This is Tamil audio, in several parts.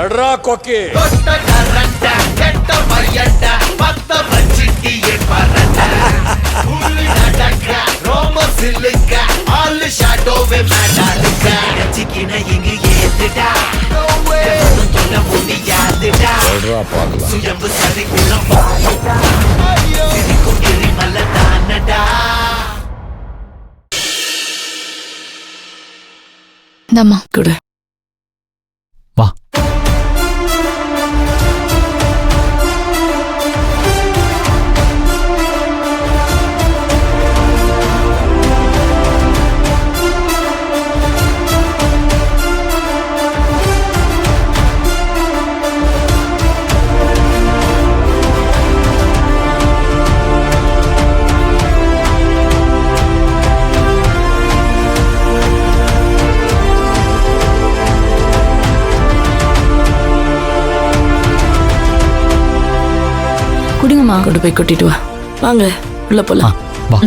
எட்ரா கொக்கி இந்தம்மா குடு. வா. குடிங்கம்மா. கொண்டு போய் கொட்டிட்டு வா. வாங்க உள்ள போலாம். வா.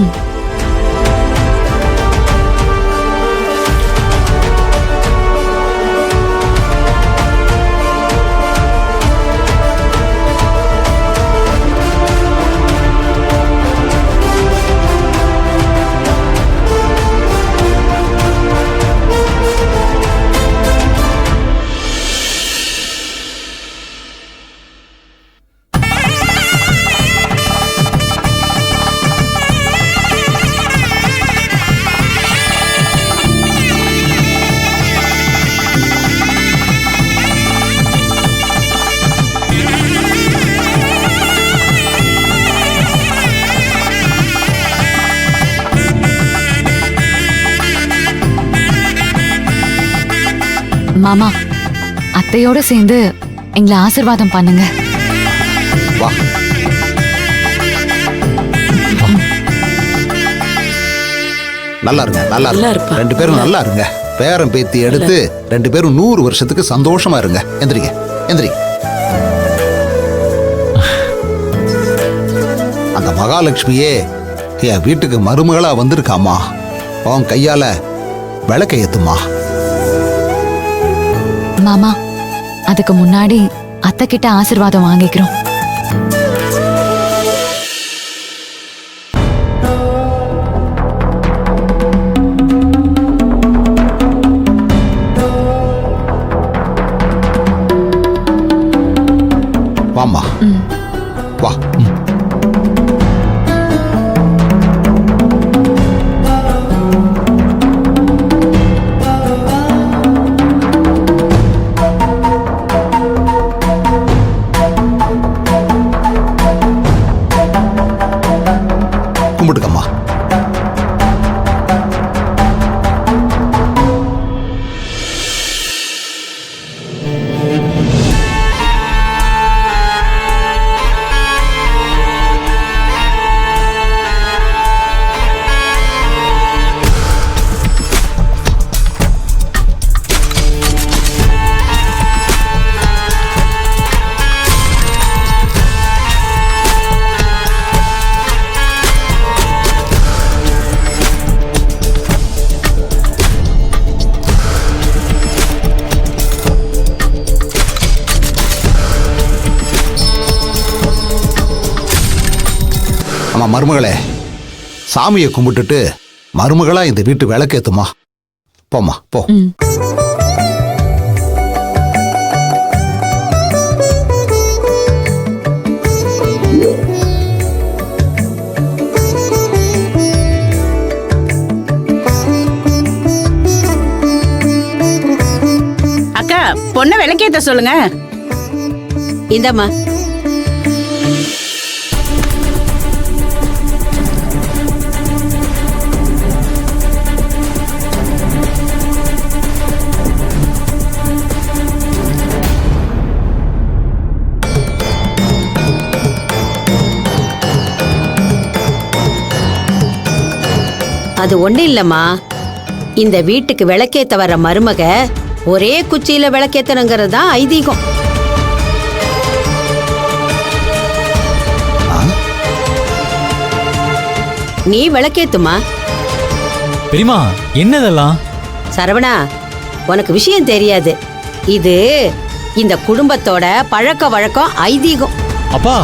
மாமா, அத்தையோட சேர்ந்து எங்களை ஆசீர்வாதம் பண்ணுங்க. வா. நல்லா இருங்க, நல்லா நல்லா இருங்க. இருப்பா. 2 பேரும் நல்லா இருங்க. பேரம் பேத்தி எடுத்து 2 பேரும் 100 வருஷத்துக்கு சந்தோஷமா இருங்க. எந்திரிங்க, எந்திரிங்க. அந்த மகாலட்சுமியே என் வீட்டுக்கு மருமகளா வந்திருக்காமா. உன் கையால விளக்க ஏத்துமா. மாமா, அதுக்கு முன்னாடி அத்தை கிட்ட ஆசீர்வாதம் வாங்கிக்கிறோம். வாமா, வா. கும்பிட்டுக்கம்மா. அம்மா, மருமகளே, சாமியை கும்பிட்டுட்டு மருமகளா இந்த வீட்டு விளக்கேத்துமா. போம்மா, போ. அக்கா, பொண்ண விளக்கேத்த சொல்லுங்க. இந்தம்மா. அது ஒண்ணு இல்லம்மா, இந்த வீட்டுக்கு விளக்கேத்த வர மருமக ஒரே குச்சியில விளக்கேத்தணுங்கிறது தான் ஐதீகம். நீ விளக்கேத்துமா. பெரியமா, என்னதெல்லாம்? சரவணா, உனக்கு விஷயம் தெரியாது. இது இந்த குடும்பத்தோட பழக்க வழக்கம் ஐதீகம். அப்பா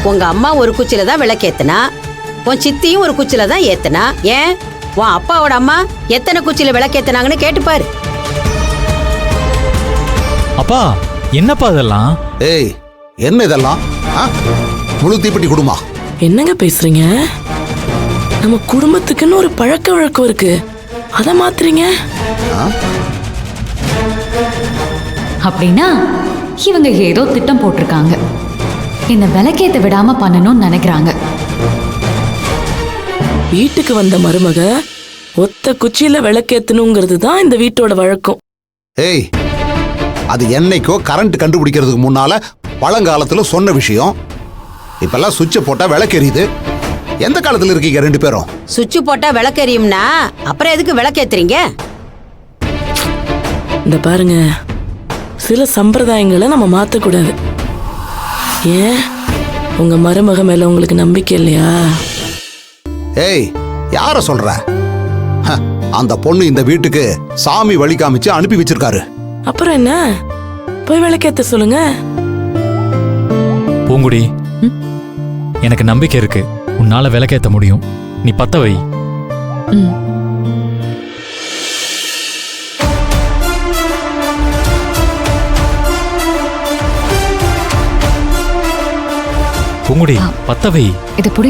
உங்க அம்மா ஒரு குச்சில தான் விளக்கேத்துனா, உன் சித்தியும் ஒரு குச்சில தான் ஏத்துனா. ஏன் உன் அப்பாவோட அம்மா எத்தனை குச்சில விளக்கேத்துனாங்கன்னு கேட்டுப்பாரு. அப்பா என்னப்பா இதெல்லாம்? ஏய், என்ன இதெல்லாம்? ஆ? முழு தீப்பெட்டி கொடுமா. என்னங்க பேசுறீங்க? நம்ம குடும்பத்துக்குன்னு ஒரு பழக்க வழக்கம் இருக்கு, அத மாத்துறீங்க? அப்படின்னா இவங்க ஏதோ திட்டம் போட்டிருக்காங்க. இந்த விளக்கேத்த விடாம பண்ணணும்னு நினைக்கிறாங்க. வீட்டுக்கு வந்த மருமக ஒத்த குச்சியில விளக்கேத்தணுங்கிறது தான் இந்த வீட்டோட வழக்கம். ஏய், அது என்னைக்கோ கரண்ட் கண்டுபிடிக்கிறதுக்கு முன்னால பழங்காலத்துல சொன்ன விஷயம். இப்பெல்லாம் சுவிட்சை போட்டா விளக்கெரியுது. எந்த காலத்துல இருக்கீங்க ரெண்டு பேரும்? சுவிட்ச் போட்டா விளக்கெரியும்னா அப்புறம் எதுக்கு விளக்கேத்துறீங்க? இந்த பாருங்க, சில சம்பிரதாயங்களை நம்ம மாத்தக்கூடாது. ஏன் உங்க மருமக மேல உங்களுக்கு நம்பிக்கை இல்லையா? ஏய், யார சொல்ற? ஹ, அந்த பொண்ணு இந்த வீட்டுக்கு சாமி வழி காமிச்சு அனுப்பி வச்சிருக்காரு. அப்புறம் என்ன, போய் விளக்கேத்த சொல்லுங்க. பூங்குடி, எனக்கு நம்பிக்கை இருக்கு, உன்னால விளக்கேத்த முடியும். நீ பத்த வை. ம். பூங்குடி, பத்த வை. இத புடி.